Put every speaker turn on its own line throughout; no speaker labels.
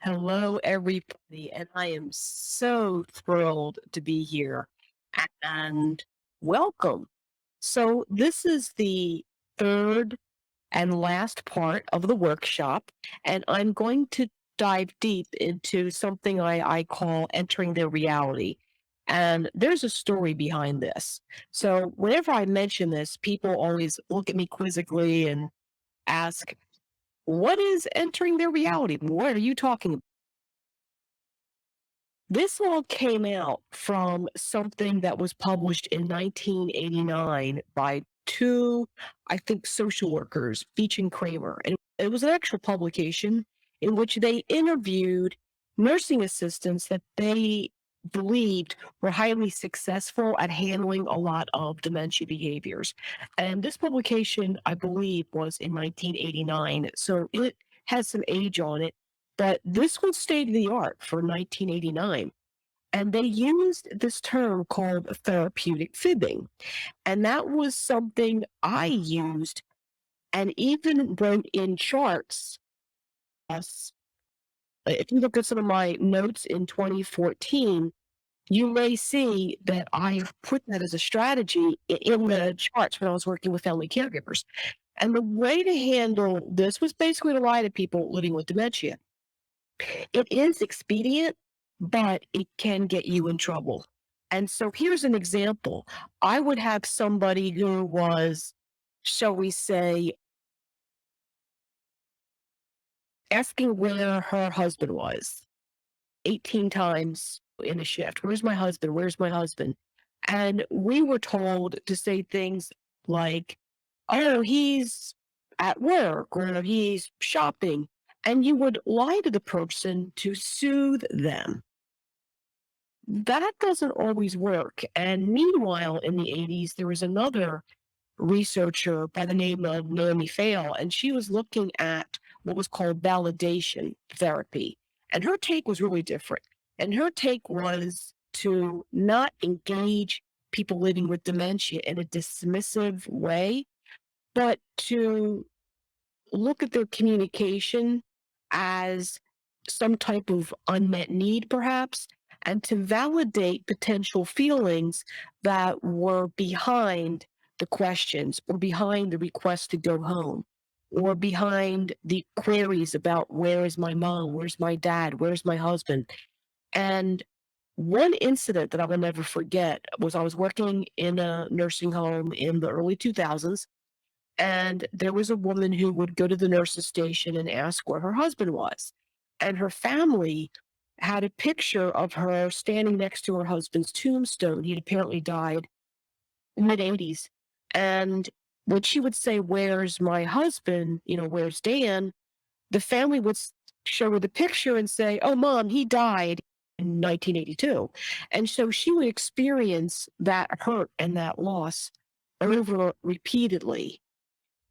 Hello, everybody, and I am so thrilled to be here and welcome. So, this is the third and last part of the workshop, and I'm going to dive deep into something I call entering the reality. And there's a story behind this. So, whenever I mention this, people always look at me quizzically and ask, what is entering their reality? What are you talking about? This all came out from something that was published in 1989 by two, I think, social workers, Beach and Kramer. And it was an actual publication in which they interviewed nursing assistants that they believed were highly successful at handling a lot of dementia behaviors. And this publication, I believe, was in 1989. So it has some age on it, but this was state of the art for 1989. And they used this term called therapeutic fibbing. And that was something I used and even wrote in charts. Yes. If you look at some of my notes in 2014, you may see that I put that as a strategy in the charts when I was working with family caregivers. And the way to handle this was basically to lie to people living with dementia. It is expedient, but it can get you in trouble. And so here's an example. I would have somebody who was, shall we say, asking where her husband was 18 times in a shift. Where's my husband? Where's my husband? And we were told to say things like, oh, he's at work or he's shopping. And you would lie to the person to soothe them. That doesn't always work. And meanwhile, in the 80s, there was another researcher by the name of Naomi Fail, and she was looking at what was called validation therapy. And her take was really different. And her take was to not engage people living with dementia in a dismissive way, but to look at their communication as some type of unmet need, perhaps, and to validate potential feelings that were behind the questions or behind the request to go home or behind the queries about where is my mom, where's my dad, where's my husband. And one incident that I will never forget was I was working in a nursing home in the early 2000s, and there was a woman who would go to the nurse's station and ask where her husband was. And her family had a picture of her standing next to her husband's tombstone. He'd apparently died in mid 80s. And when she would say, where's my husband? Where's Dan? The family would show her the picture and say, oh, mom, he died in 1982. And so she would experience that hurt and that loss over repeatedly.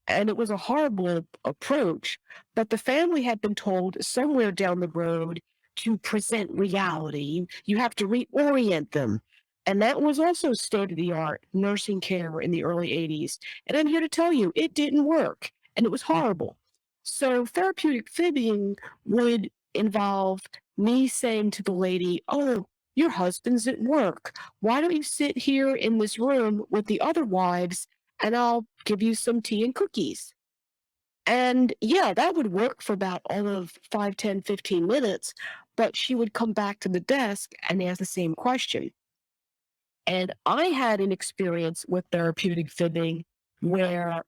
And it was a horrible approach, but the family had been told somewhere down the road to present reality. You have to reorient them. And that was also state of the art nursing care in the early 80s. And I'm here to tell you, it didn't work and it was horrible. So therapeutic fibbing would involve me saying to the lady, oh, your husband's at work. Why don't you sit here in this room with the other wives and I'll give you some tea and cookies. And yeah, that would work for about all of 5, 10, 15 minutes. But she would come back to the desk and ask the same question. And I had an experience with therapeutic fibbing where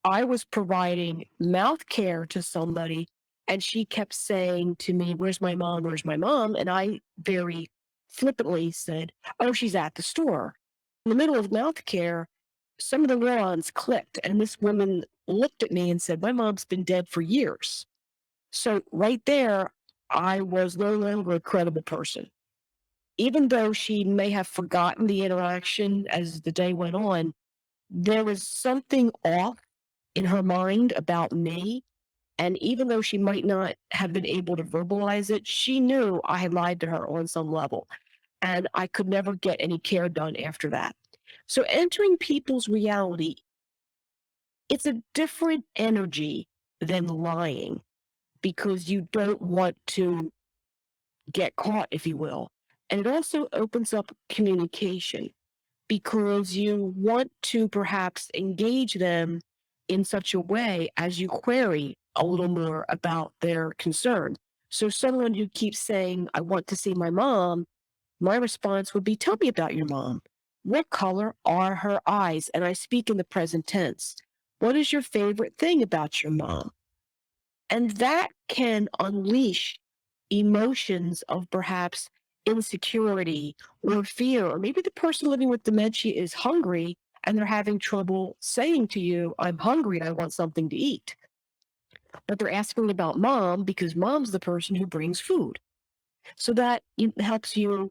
I was providing mouth care to somebody and she kept saying to me, where's my mom? Where's my mom? And I very flippantly said, oh, she's at the store. In the middle of mouth care, some of the neurons clicked, and this woman looked at me and said, my mom's been dead for years. So right there, I was no longer a credible person. Even though she may have forgotten the interaction as the day went on, there was something off in her mind about me. And even though she might not have been able to verbalize it, she knew I had lied to her on some level. And I could never get any care done after that. So entering people's reality, it's a different energy than lying because you don't want to get caught, if you will. And it also opens up communication because you want to perhaps engage them in such a way as you query a little more about their concern. So, someone who keeps saying, I want to see my mom, my response would be, tell me about your mom. What color are her eyes? And I speak in the present tense. What is your favorite thing about your mom? And that can unleash emotions of perhaps insecurity or fear, or maybe the person living with dementia is hungry and they're having trouble saying to you, I'm hungry, I want something to eat. But they're asking about mom because mom's the person who brings food. So that helps you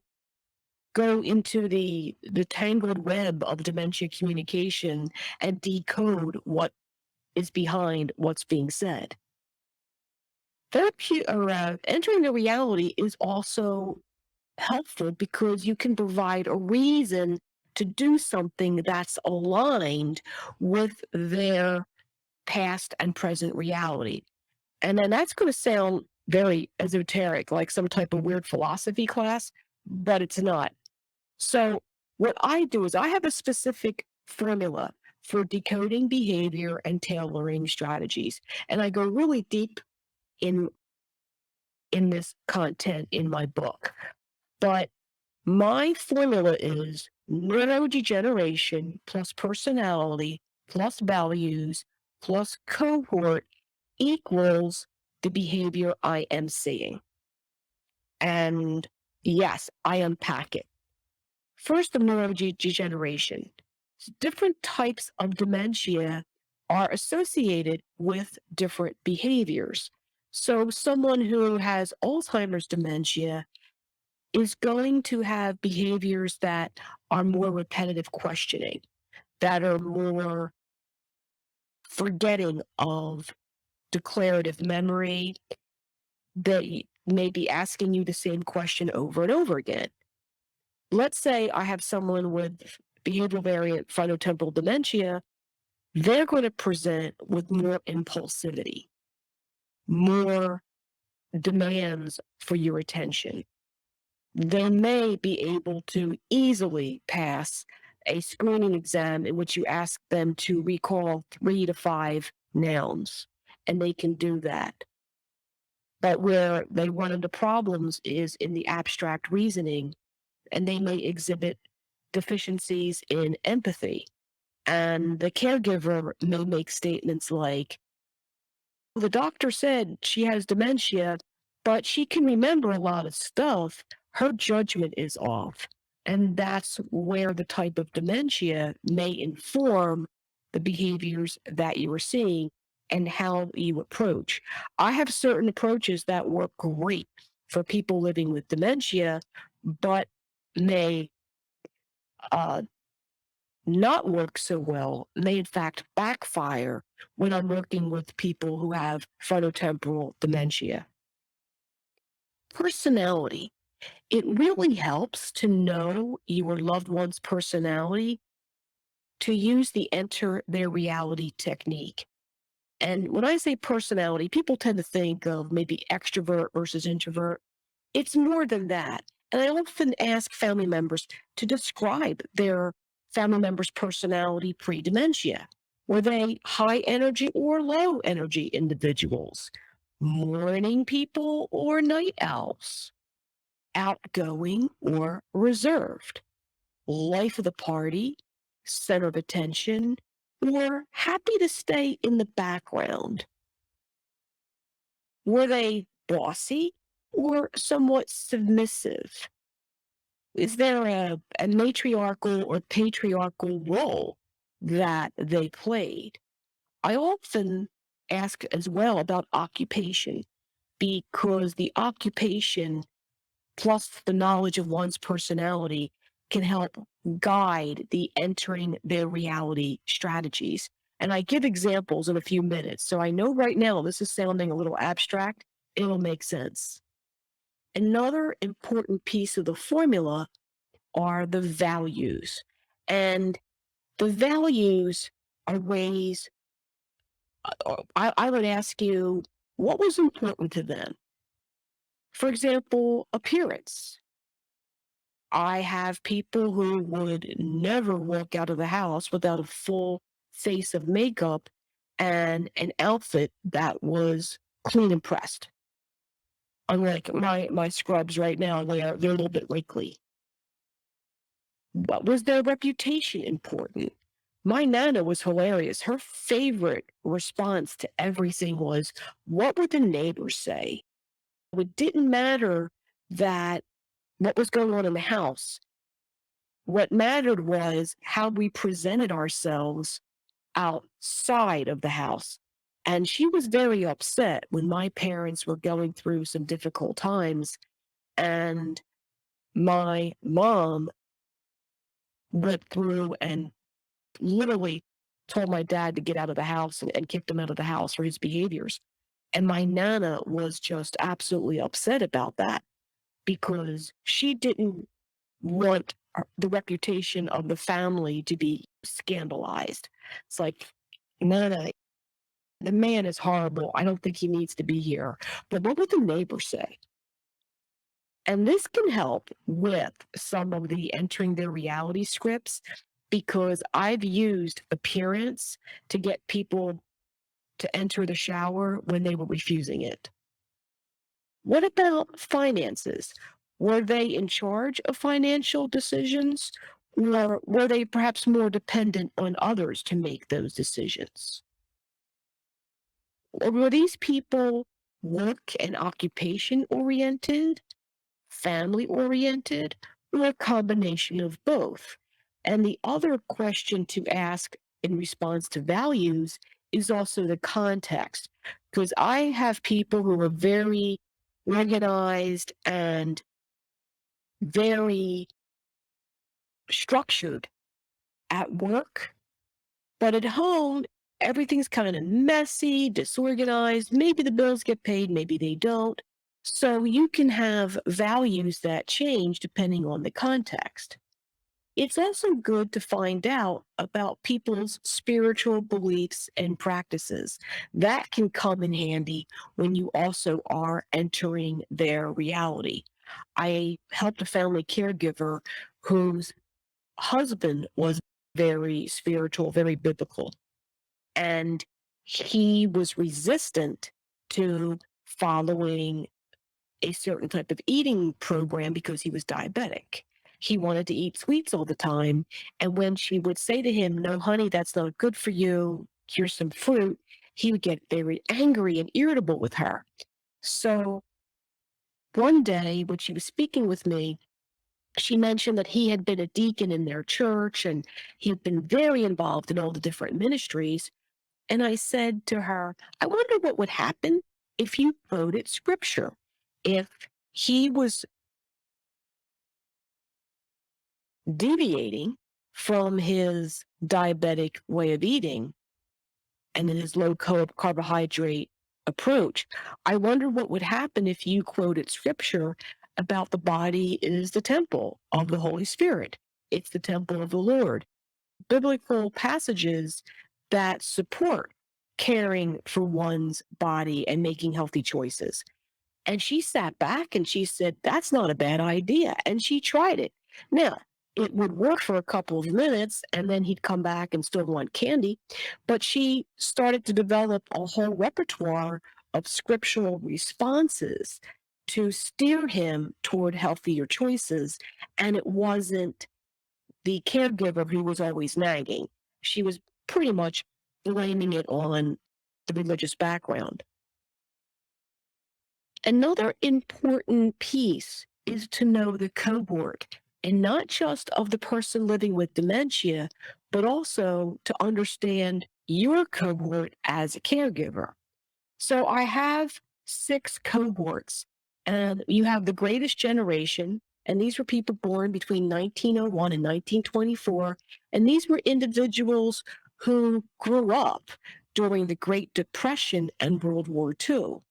go into the tangled web of dementia communication and decode what is behind what's being said. Therapy or entering the reality is also helpful because you can provide a reason to do something that's aligned with their past and present reality. And then that's going to sound very esoteric, like some type of weird philosophy class, but it's not. So, what I do is I have a specific formula for decoding behavior and tailoring strategies. And I go really deep in this content in my book. But my formula is neurodegeneration plus personality plus values plus cohort equals the behavior I am seeing. And yes, I unpack it. First, the neurodegeneration. Different types of dementia are associated with different behaviors. So, someone who has Alzheimer's dementia is going to have behaviors that are more repetitive questioning, that are more forgetting of declarative memory, that may be asking you the same question over and over again. Let's say I have someone with behavioral variant frontotemporal dementia, they're going to present with more impulsivity, more demands for your attention. They may be able to easily pass a screening exam in which you ask them to recall 3 to 5 nouns, and they can do that. But where they run into problems is in the abstract reasoning, and they may exhibit deficiencies in empathy. And the caregiver may make statements like, the doctor said she has dementia, but she can remember a lot of stuff. Her judgment is off. And that's where the type of dementia may inform the behaviors that you are seeing and how you approach. I have certain approaches that work great for people living with dementia, but may uh, not work so well, may in fact backfire when I'm working with people who have frontotemporal dementia. Personality. It really helps to know your loved one's personality to use the enter their reality technique. And when I say personality, people tend to think of maybe extrovert versus introvert. It's more than that. And I often ask family members to describe their family member's personality pre dementia. Were they high energy or low energy individuals? Morning people or night owls? Outgoing or reserved? Life of the party? Center of attention? Or happy to stay in the background? Were they bossy or somewhat submissive? Is there a matriarchal or patriarchal role that they played? I often ask as well about occupation because the occupation plus the knowledge of one's personality can help guide the entering their reality strategies. And I give examples in a few minutes. So I know right now this is sounding a little abstract. It'll make sense. Another important piece of the formula are the values. And the values are ways, I would ask you, what was important to them? For example, appearance. I have people who would never walk out of the house without a full face of makeup and an outfit that was clean and pressed. Unlike my scrubs right now, they're a little bit wrinkly. What was their reputation important? My nana was hilarious. Her favorite response to everything was, "What would the neighbors say?" It didn't matter that what was going on in the house. What mattered was how we presented ourselves outside of the house. And she was very upset when my parents were going through some difficult times. And my mom went through and literally told my dad to get out of the house and kicked him out of the house for his behaviors. And my nana was just absolutely upset about that because she didn't want the reputation of the family to be scandalized. It's like, Nana, the man is horrible. I don't think he needs to be here. But what would the neighbors say? And this can help with some of the entering their reality scripts because I've used appearance to get people to enter the shower when they were refusing it. What about finances? Were they in charge of financial decisions, or were they perhaps more dependent on others to make those decisions? Or were these people work and occupation oriented, family oriented, or a combination of both? And the other question to ask in response to values is also the context, because I have people who are very organized and very structured at work, but at home, everything's kind of messy, disorganized. Maybe the bills get paid, maybe they don't. So you can have values that change depending on the context. It's also good to find out about people's spiritual beliefs and practices. That can come in handy when you also are entering their reality. I helped a family caregiver whose husband was very spiritual, very biblical, and he was resistant to following a certain type of eating program because he was diabetic. He wanted to eat sweets all the time. And when she would say to him, "No, honey, that's not good for you. Here's some fruit," he would get very angry and irritable with her. So one day, when she was speaking with me, she mentioned that he had been a deacon in their church and he had been very involved in all the different ministries. And I said to her, "I wonder what would happen if you quoted scripture. If he was deviating from his diabetic way of eating and in his low carbohydrate approach, I wonder what would happen if you quoted scripture about the body is the temple of the Holy Spirit. It's the temple of the Lord." Biblical passages that support caring for one's body and making healthy choices. And she sat back and she said, "That's not a bad idea." And she tried it. Now, it would work for a couple of minutes and then he'd come back and still want candy. But she started to develop a whole repertoire of scriptural responses to steer him toward healthier choices. And it wasn't the caregiver who was always nagging. She was pretty much blaming it on the religious background. Another important piece is to know the cohort, and not just of the person living with dementia, but also to understand your cohort as a caregiver. So I have 6 cohorts, and you have the greatest generation, and these were people born between 1901 and 1924, and these were individuals who grew up during the Great Depression and World War II.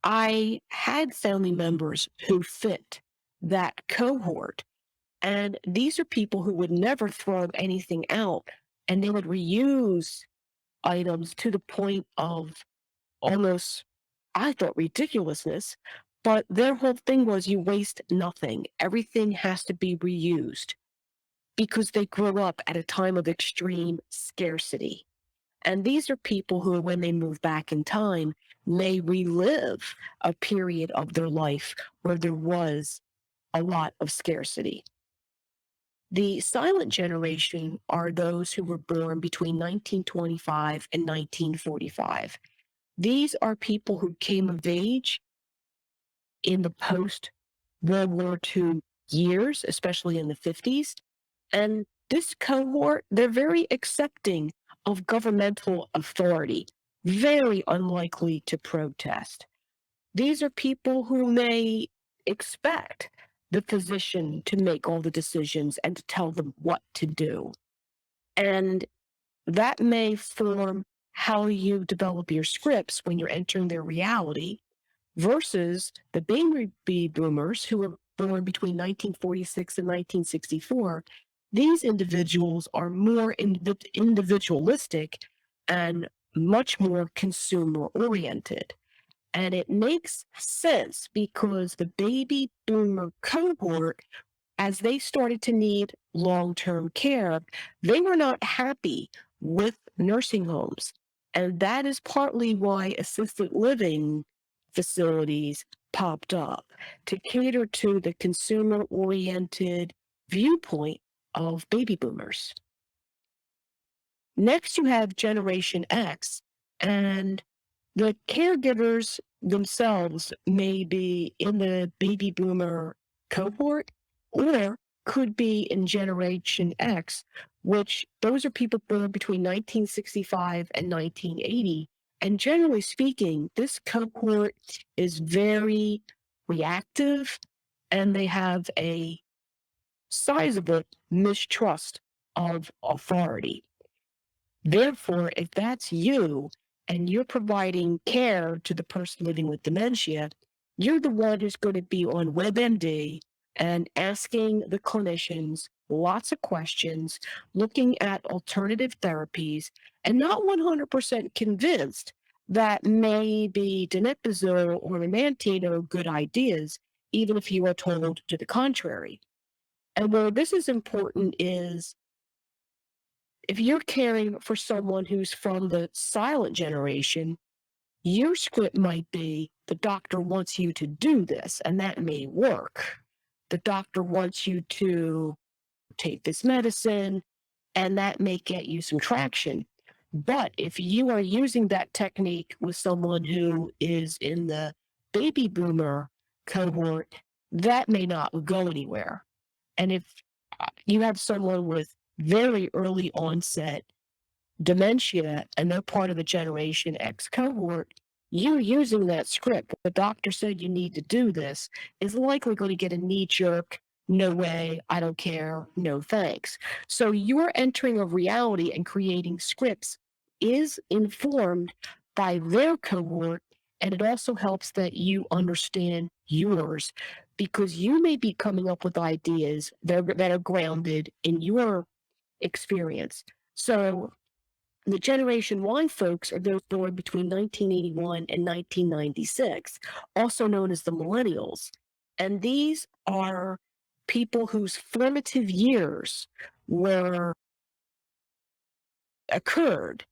I had family members who fit that cohort, and these are people who would never throw anything out, and they would reuse items to the point of almost, I thought, ridiculousness. But their whole thing was you waste nothing. Everything has to be reused because they grew up at a time of extreme scarcity. And these are people who, when they move back in time, may relive a period of their life where there was a lot of scarcity. The silent generation are those who were born between 1925 and 1945. These are people who came of age in the post World War II years, especially in the 50s. And this cohort, they're very accepting of governmental authority, very unlikely to protest. These are people who may expect the physician to make all the decisions and to tell them what to do. And that may form how you develop your scripts when you're entering their reality versus the baby boomers who were born between 1946 and 1964. These individuals are more individualistic and much more consumer oriented. And it makes sense because the baby boomer cohort, as they started to need long-term care, they were not happy with nursing homes. And that is partly why assisted living facilities popped up to cater to the consumer-oriented viewpoint of baby boomers. Next, you have Generation X, and the caregivers themselves may be in the baby boomer cohort or could be in Generation X, which those are people born between 1965 and 1980. And generally speaking, this cohort is very reactive and they have a sizable mistrust of authority. Therefore, if that's you and you're providing care to the person living with dementia, you're the one who's going to be on WebMD and asking the clinicians lots of questions, looking at alternative therapies, and not 100% convinced that maybe donepezil or memantine are good ideas, even if you are told to the contrary. And where this is important is if you're caring for someone who's from the silent generation, your script might be the doctor wants you to do this, and that may work. The doctor wants you to take this medicine, and that may get you some traction. But if you are using that technique with someone who is in the baby boomer cohort, that may not go anywhere. And if you have someone with very early onset dementia and they're part of the Generation X cohort, you using that script, the doctor said you need to do this, is likely going to get a knee jerk, no way, I don't care, no thanks. So your entering of reality and creating scripts is informed by their cohort, and it also helps that you understand yours because you may be coming up with ideas that are grounded in your experience. So the Generation Y folks are those born between 1981 and 1996, also known as the millennials. And these are people whose formative years were occurred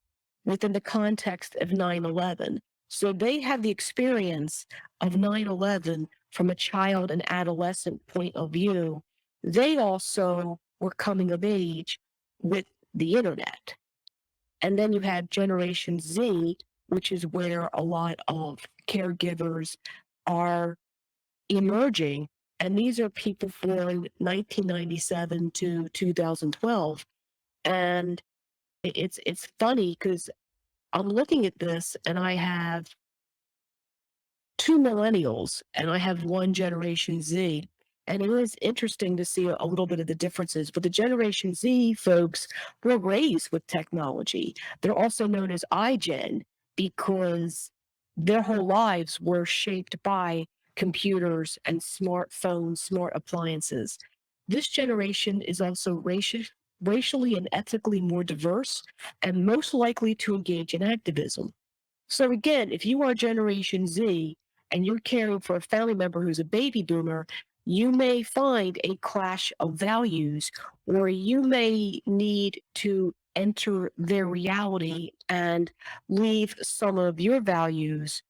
within the context of 9/11. So they have the experience of 9/11 from a child and adolescent point of view. They also were coming of age with the internet. And then you had Generation Z, which is where a lot of caregivers are emerging. And these are people from 1997 to 2012. And it's funny because I'm looking at this and I have two millennials and I have one Generation Z. And it was interesting to see a little bit of the differences. But the Generation Z folks were raised with technology. They're also known as iGen because their whole lives were shaped by computers and smartphones, smart appliances. This generation is also racially and ethically more diverse and most likely to engage in activism. So again, if you are Generation Z, and you're caring for a family member who's a baby boomer, you may find a clash of values, or you may need to enter their reality and leave some of your values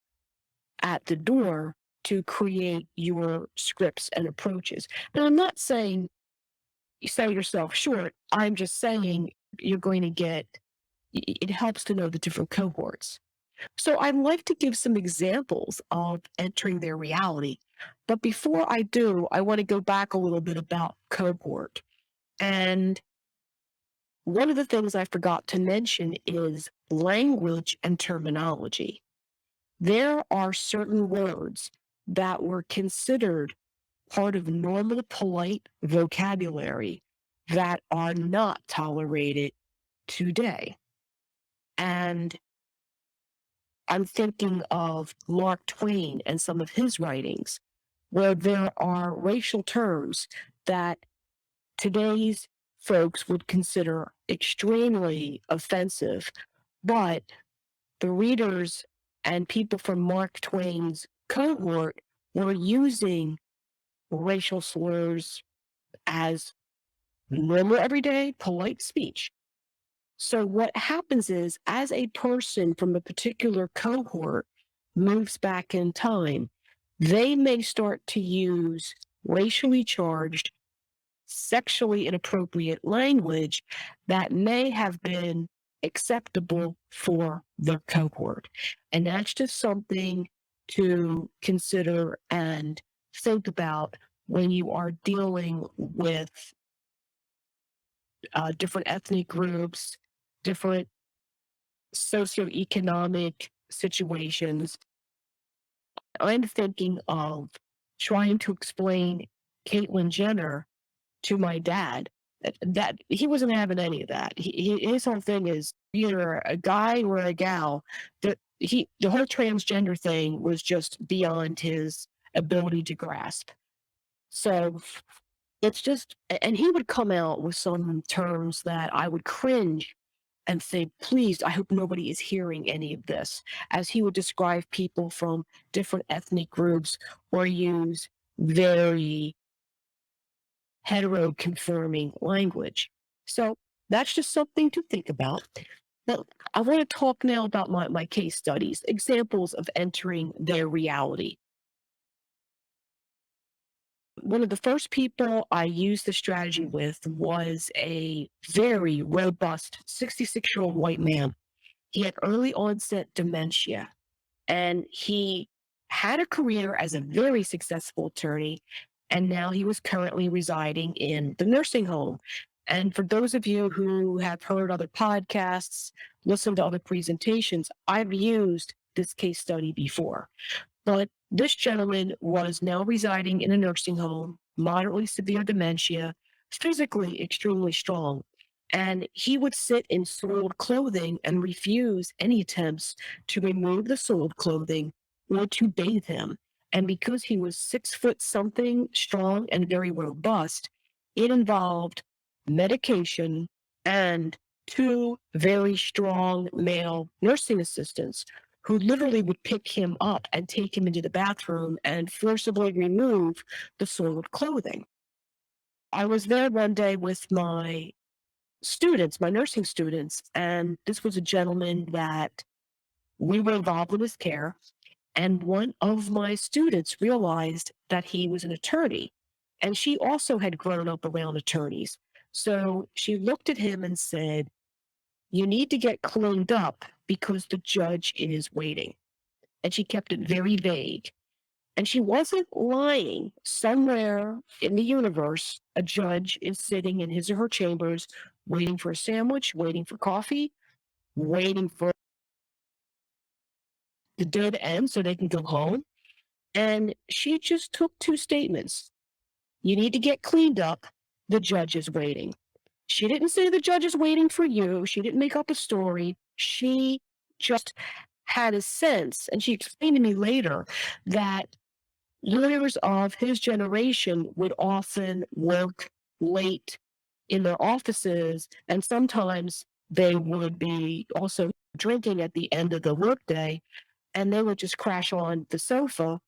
at the door to create your scripts and approaches. Now, I'm not saying you sell yourself short. I'm just saying you're going to get, it helps to know the different cohorts. So I'd like to give some examples of entering their reality. But before I do, I want to go back a little bit about cohort. And one of the things I forgot to mention is language and terminology. There are certain words that were considered part of normal, polite vocabulary that are not tolerated today. And I'm thinking of Mark Twain and some of his writings, where there are racial terms that today's folks would consider extremely offensive, but the readers and people from Mark Twain's cohort were using racial slurs as normal, everyday, polite speech. So what happens is, as a person from a particular cohort moves back in time, they may start to use racially charged, sexually inappropriate language that may have been acceptable for their cohort. And that's just something to consider and think about when you are dealing with different ethnic groups, different socioeconomic situations. I'm thinking of trying to explain Caitlyn Jenner to my dad. That he wasn't having any of that. His whole thing is either a guy or a gal. The whole transgender thing was just beyond his ability to grasp. So it's just, and he would come out with some terms that I would cringe and think, please, I hope nobody is hearing any of this, as he would describe people from different ethnic groups or use very hetero-confirming language. So that's just something to think about. Now, I want to talk now about my case studies, examples of entering their reality. One of the first people I used the strategy with was a very robust 66-year-old white man. He had early onset dementia, and he had a career as a very successful attorney, and now he was currently residing in the nursing home. And for those of you who have heard other podcasts, listened to other presentations, I've used this case study before. But this gentleman was now residing in a nursing home, moderately severe dementia, physically extremely strong. And he would sit in soiled clothing and refuse any attempts to remove the soiled clothing or to bathe him. And because he was 6 foot something, strong and very robust, it involved medication and two very strong male nursing assistants who literally would pick him up and take him into the bathroom and forcibly remove the soiled clothing. I was there one day with my students, my nursing students, and this was a gentleman that we were involved in his care. And one of my students realized that he was an attorney, and she also had grown up around attorneys. So she looked at him and said, "You need to get cleaned up because the judge is waiting." And she kept it very vague. And she wasn't lying. Somewhere in the universe, a judge is sitting in his or her chambers, waiting for a sandwich, waiting for coffee, waiting for the day to end so they can go home. And she just took two statements. You need to get cleaned up. The judge is waiting. She didn't say the judge is waiting for you. She didn't make up a story. She just had a sense, and she explained to me later that lawyers of his generation would often work late in their offices, and sometimes they would be also drinking at the end of the workday. and they would just crash on the sofa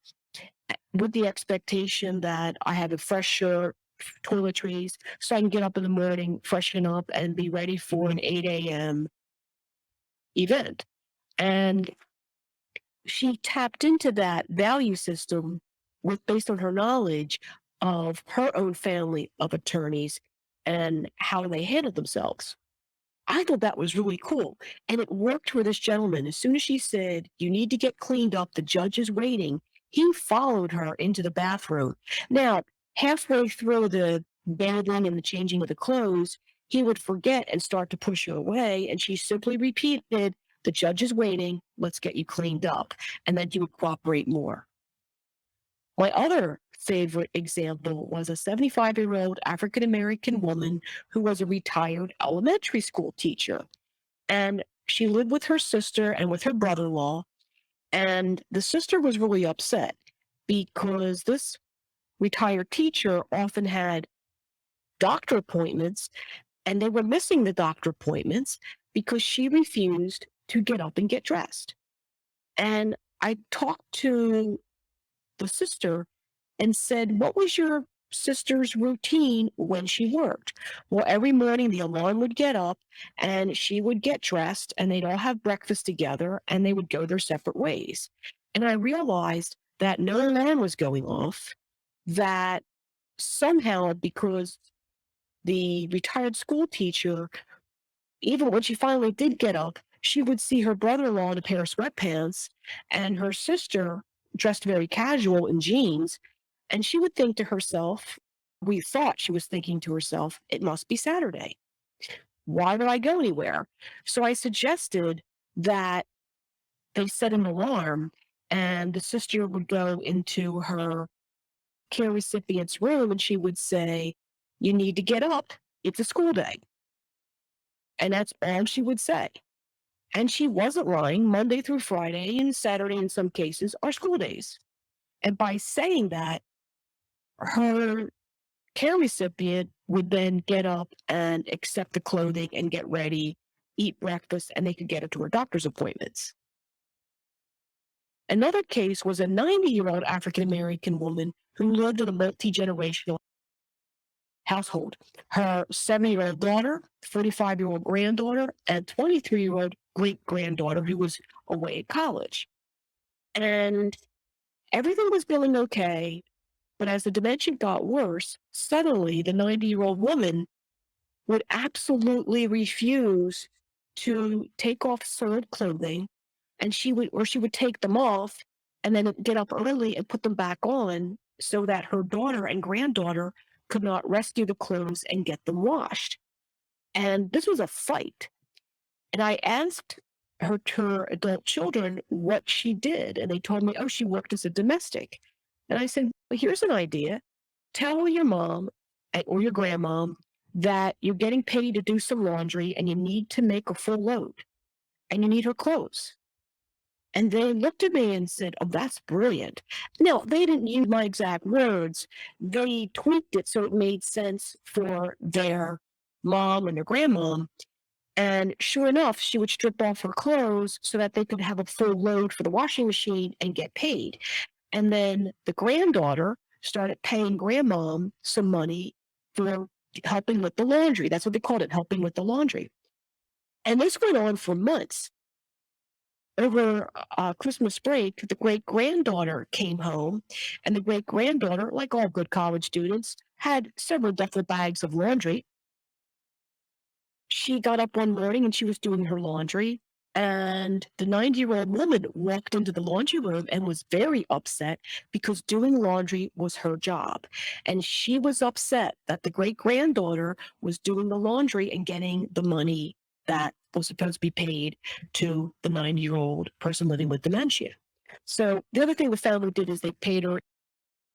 with the expectation that I have a fresh shirt, toiletries, so I can get up in the morning, freshen up, and be ready for an 8 a.m. event. And she tapped into that value system with based on her knowledge of her own family of attorneys and how they handled themselves. I thought that was really cool. And it worked for this gentleman. As soon as she said, "You need to get cleaned up, the judge is waiting," he followed her into the bathroom. Now, halfway through the bathing and the changing of the clothes, he would forget and start to push her away. And she simply repeated, "The judge is waiting, let's get you cleaned up." And then he would cooperate more. My other favorite example was a 75-year-old African American woman who was a retired elementary school teacher. And she lived with her sister and with her brother in law. And the sister was really upset because this retired teacher often had doctor appointments, and they were missing the doctor appointments because she refused to get up and get dressed. And I talked to the sister and said, "What was your sister's routine when she worked?" "Well, every morning the alarm would get up and she would get dressed and they'd all have breakfast together and they would go their separate ways." And I realized that no alarm was going off, that somehow because the retired school teacher, even when she finally did get up, she would see her brother-in-law in a pair of sweatpants and her sister dressed very casual in jeans, and she would think to herself, we thought she was thinking to herself, "It must be Saturday. Why would I go anywhere?" So I suggested that they set an alarm and the sister would go into her care recipient's room and she would say, "You need to get up. It's a school day." And that's all she would say. And she wasn't lying. Monday through Friday and Saturday in some cases are school days. And by saying that, her care recipient would then get up and accept the clothing and get ready, eat breakfast, and they could get her to her doctor's appointments. Another case was a 90-year-old African American woman who lived in a multi generational household. Her 70-year-old daughter, 45-year-old granddaughter, and 23-year-old great granddaughter who was away at college. And everything was going okay. But as the dementia got worse, suddenly the 90-year-old woman would absolutely refuse to take off soiled clothing, and she would take them off and then get up early and put them back on so that her daughter and granddaughter could not rescue the clothes and get them washed. And this was a fight. And I asked her adult children what she did, and they told me, "Oh, she worked as a domestic." And I said, "Well, here's an idea. Tell your mom or your grandmom that you're getting paid to do some laundry and you need to make a full load and you need her clothes." And they looked at me and said, "Oh, that's brilliant." No, they didn't use my exact words. They tweaked it so it made sense for their mom and their grandmom. And sure enough, she would strip off her clothes so that they could have a full load for the washing machine and get paid. And then the granddaughter started paying grandmom some money for helping with the laundry. That's what they called it, helping with the laundry. And this went on for months. Over Christmas break, the great granddaughter came home, and the great granddaughter, like all good college students, had several duffel bags of laundry. She got up one morning and she was doing her laundry, and the 90-year-old woman walked into the laundry room and was very upset because doing laundry was her job. And she was upset that the great granddaughter was doing the laundry and getting the money that was supposed to be paid to the 90-year-old person living with dementia. So the other thing the family did is they paid her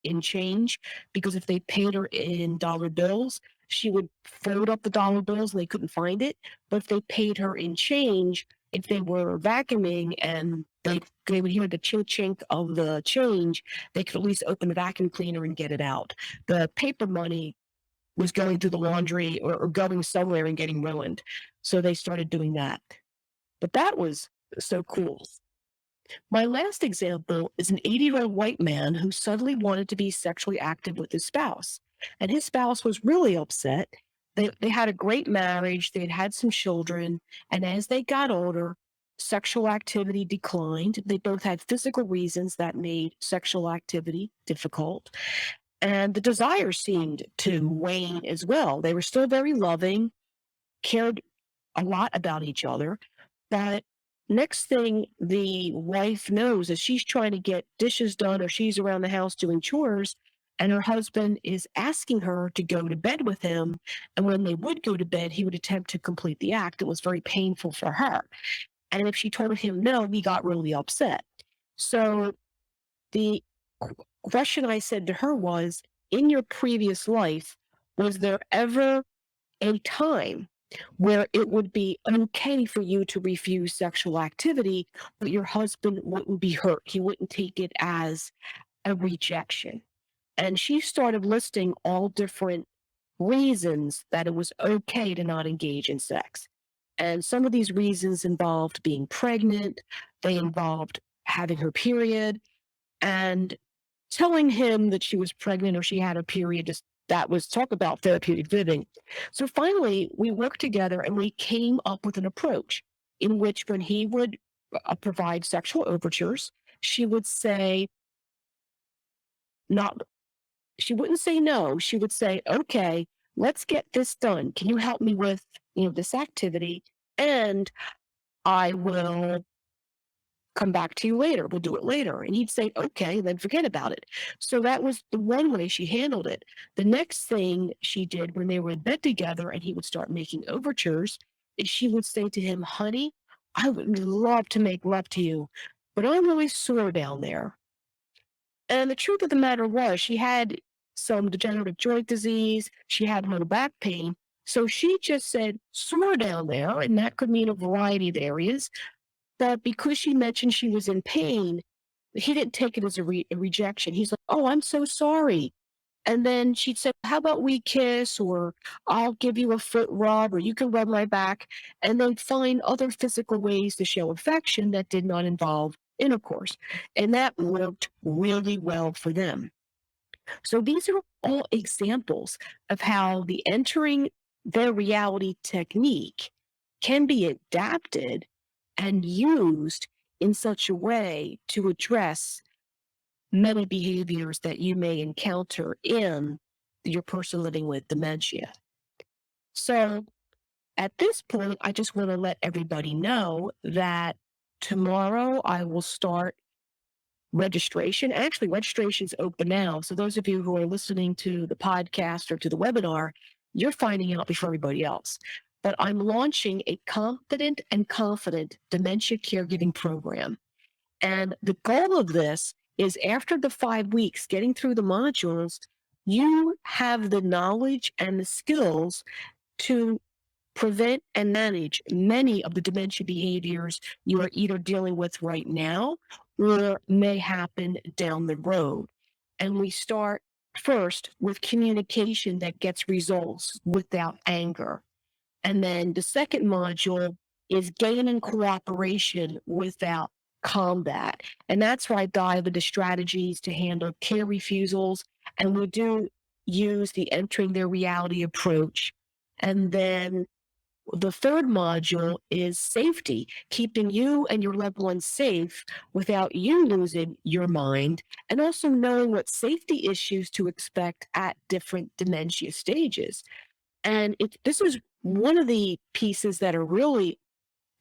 in change, because if they paid her in dollar bills, she would fold up the dollar bills and they couldn't find it. But if they paid her in change, if they were vacuuming and they would hear the chink chink of the change, they could at least open the vacuum cleaner and get it out. The paper money was going through the laundry or going somewhere and getting ruined. So they started doing that. But that was so cool. My last example is an 80-year-old white man who suddenly wanted to be sexually active with his spouse. And his spouse was really upset. They had a great marriage, they had had some children. And as they got older, sexual activity declined. They both had physical reasons that made sexual activity difficult. And the desire seemed to wane as well. They were still very loving, cared a lot about each other. But next thing the wife knows is she's trying to get dishes done or she's around the house doing chores, and her husband is asking her to go to bed with him. And when they would go to bed, he would attempt to complete the act. It was very painful for her. And if she told him no, he got really upset. So the question I said to her was, in your previous life, was there ever a time where it would be okay for you to refuse sexual activity, but your husband wouldn't be hurt? He wouldn't take it as a rejection. And she started listing all different reasons that it was okay to not engage in sex. And some of these reasons involved being pregnant, they involved having her period, and telling him that she was pregnant or she had a period, just that was talk about therapeutic living. So finally, we worked together and we came up with an approach in which when he would provide sexual overtures, she would say, not, she wouldn't say no. She would say, okay, let's get this done. Can you help me with, this activity? And I will come back to you later. We'll do it later. And he'd say, okay, then forget about it. So that was the one way she handled it. The next thing she did when they were in bed together and he would start making overtures is she would say to him, honey, I would love to make love to you, but I'm really sore down there. And the truth of the matter was she had some degenerative joint disease. She had low back pain. So she just said, sore down there. And that could mean a variety of areas. But because she mentioned she was in pain, he didn't take it as a rejection. He's like, oh, I'm so sorry. And then she'd say, how about we kiss, or I'll give you a foot rub, or you can rub my back. And they'd find other physical ways to show affection that did not involve intercourse. And that worked really well for them. So these are all examples of how the entering their reality technique can be adapted and used in such a way to address many behaviors that you may encounter in your person living with dementia. So at this point, I just want to let everybody know that tomorrow I will start registration. Actually, registration's open now. So those of you who are listening to the podcast or to the webinar, you're finding out before everybody else. But I'm launching a competent and confident dementia caregiving program. And the goal of this is after the 5 weeks, getting through the modules, you have the knowledge and the skills to prevent and manage many of the dementia behaviors you are either dealing with right now or may happen down the road. And we start first with communication that gets results without anger. And then the second module is gaining cooperation without combat. And that's where I dive into strategies to handle care refusals. And we do use the entering their reality approach. And then the third module is safety, keeping you and your loved ones safe without you losing your mind, and also knowing what safety issues to expect at different dementia stages. And this is one of the pieces that are really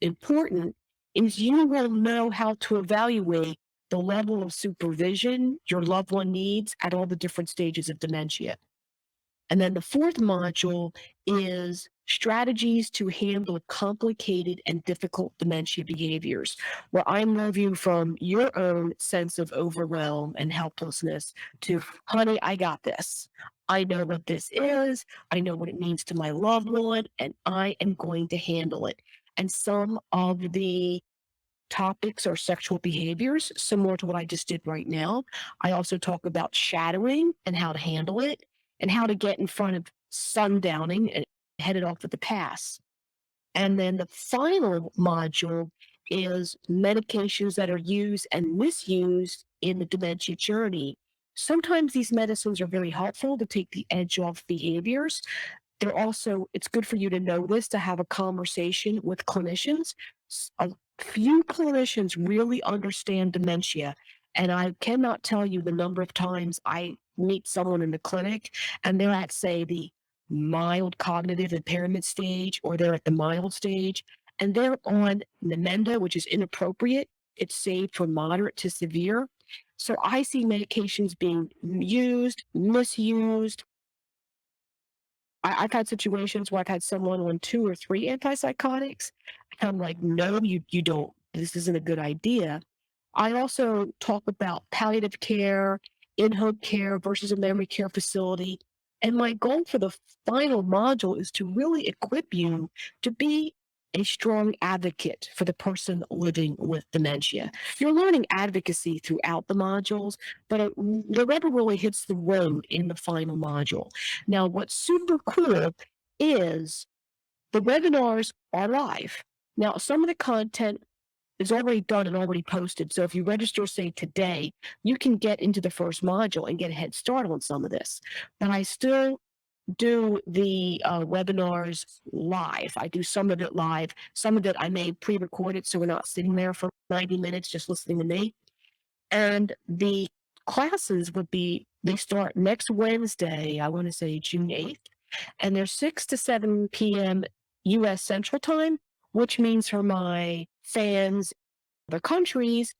important is you will know how to evaluate the level of supervision your loved one needs at all the different stages of dementia. And then the fourth module is strategies to handle complicated and difficult dementia behaviors, where I move you from your own sense of overwhelm and helplessness to, honey, I got this. I know what this is. I know what it means to my loved one, and I am going to handle it. And some of the topics are sexual behaviors, similar to what I just did right now. I also talk about shadowing and how to handle it, and how to get in front of sundowning and head it off with the pass. And then the final module is medications that are used and misused in the dementia journey. Sometimes these medicines are very helpful to take the edge off behaviors. They're also, it's good for you to know this, to have a conversation with clinicians. A few clinicians really understand dementia. And I cannot tell you the number of times I meet someone in the clinic and they're at, say, the mild cognitive impairment stage, or they're at the mild stage, and they're on Namenda, which is inappropriate. It's saved for moderate to severe. So I see medications being used, misused. I've had situations where I've had someone on 2 or 3 antipsychotics. I'm like, no, you don't. This isn't a good idea. I also talk about palliative care, in-home care versus a memory care facility. And my goal for the final module is to really equip you to be a strong advocate for the person living with dementia. You're learning advocacy throughout the modules, but the rubber really hits the road in the final module. Now, what's super cool is the webinars are live. Now, some of the content is already done and already posted. So if you register, say today, you can get into the first module and get a head start on some of this. But I still do the webinars live. I do some of it live. Some of it I may pre-record it so we're not sitting there for 90 minutes just listening to me. And the classes they start next Wednesday, I want to say June 8th, and they're 6 to 7 p.m. U.S. Central Time, which means for my fans in other countries,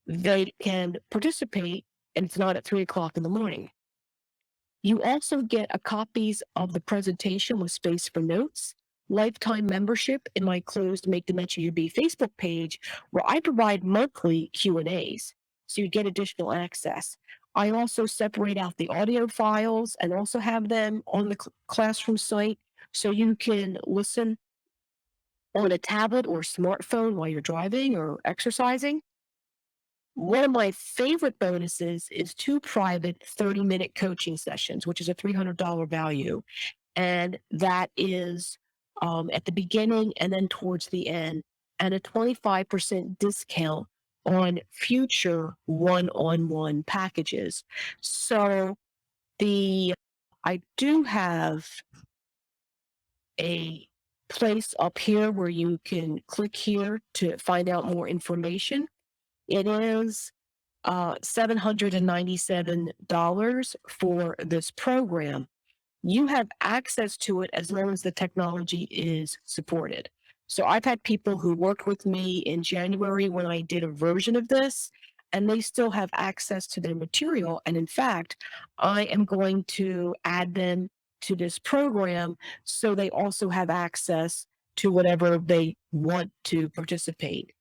they can participate and it's not at 3 o'clock in the morning. You also get a copies of the presentation with space for notes, lifetime membership in my closed Make Dementia Your Bee Facebook page, where I provide monthly Q&As, so you get additional access. I also separate out the audio files and also have them on the classroom site, so you can listen on a tablet or smartphone while you're driving or exercising. One of my favorite bonuses is 2 private 30-minute coaching sessions, which is a $300 value. And that is at the beginning and then towards the end, and a 25% discount on future one-on-one packages. So I do have a place up here where you can click here to find out more information. It is $797 for this program. You have access to it as long as the technology is supported. So I've had people who worked with me in January when I did a version of this, and they still have access to their material. And in fact, I am going to add them to this program so they also have access to whatever they want to participate.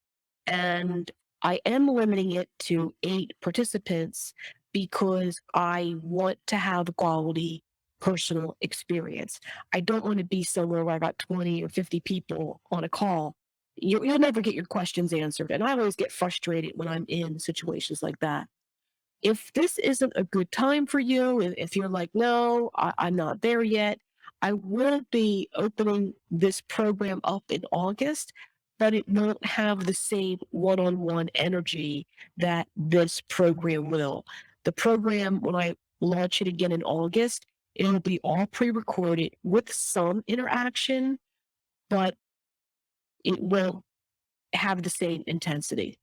And I am limiting it to 8 participants because I want to have quality personal experience. I don't want to be somewhere where I got 20 or 50 people on a call. You'll never get your questions answered. And I always get frustrated when I'm in situations like that. If this isn't a good time for you, if you're like, no, I'm not there yet, I will be opening this program up in August, but it won't have the same one-on-one energy that this program will. The program, when I launch it again in August, it'll be all pre-recorded with some interaction, but it will have the same intensity.